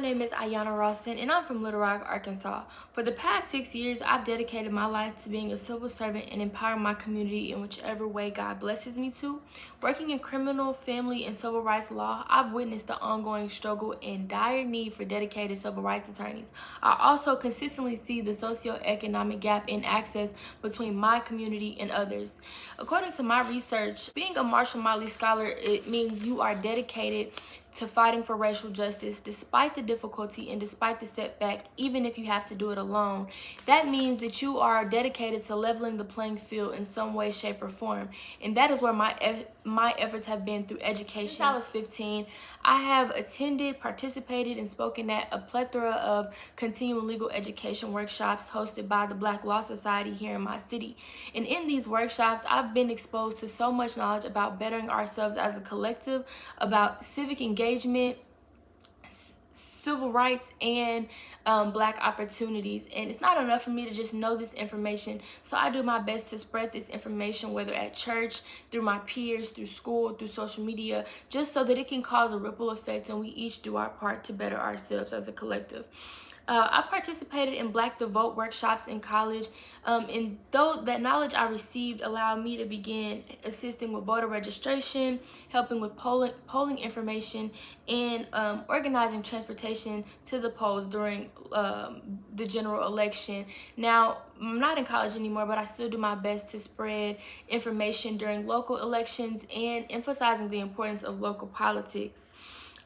name is Ayana Ralston, and I'm from Little Rock, Arkansas. For the past 6 years, I've dedicated my life to being a civil servant and empowering my community in whichever way God blesses me to. Working in criminal, family, and civil rights law, I've witnessed the ongoing struggle and dire need for dedicated civil rights attorneys. I also consistently see the socioeconomic gap in access between my community and others. According to my research, being a Marshall Motley Scholar, it means you are dedicated to fighting for racial justice despite the difficulty and despite the setback, even if you have to do it alone. That means that you are dedicated to leveling the playing field in some way, shape, or form. And that is where my efforts have been through education. Since I was 15, I have attended, participated, and spoken at a plethora of continuing legal education workshops hosted by the Black Law Society here in my city. And in these workshops, I've been exposed to so much knowledge about bettering ourselves as a collective, about civic engagement, civil rights, and Black opportunities. And it's not enough for me to just know this information, so I do my best to spread this information, whether at church, through my peers, through school, through social media, just so that it can cause a ripple effect and we each do our part to better ourselves as a collective. I participated in Black to Vote workshops in college, and though that knowledge I received allowed me to begin assisting with voter registration, helping with polling information, and organizing transportation to the polls during the general election. Now, I'm not in college anymore, but I still do my best to spread information during local elections and emphasizing the importance of local politics.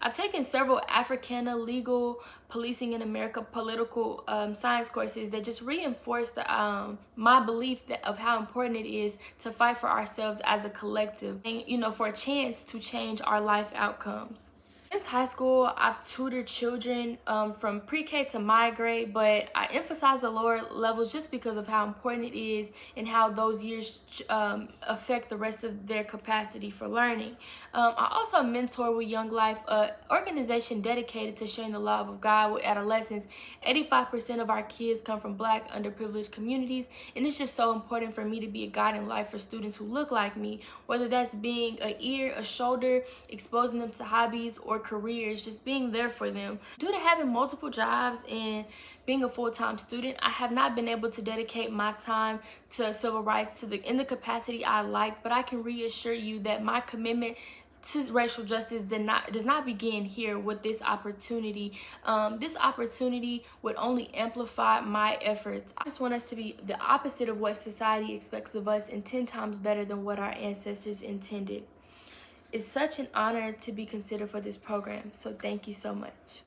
I've taken several Africana, legal, policing in America, political science courses that just reinforce my belief of how important it is to fight for ourselves as a collective and, for a chance to change our life outcomes. Since high school, I've tutored children from pre-K to my grade, but I emphasize the lower levels just because of how important it is and how those years affect the rest of their capacity for learning. I also mentor with Young Life, an organization dedicated to sharing the love of God with adolescents. 85% of our kids come from Black, underprivileged communities, and it's just so important for me to be a guiding light for students who look like me, whether that's being an ear, a shoulder, exposing them to hobbies or careers, just being there for them. Due to having multiple jobs and being a full-time student, I have not been able to dedicate my time to civil rights in the capacity I like, but I can reassure you that my commitment to racial justice does not begin here with this opportunity. This opportunity would only amplify my efforts. I just want us to be the opposite of what society expects of us and 10 times better than what our ancestors intended. It's such an honor to be considered for this program, so thank you so much.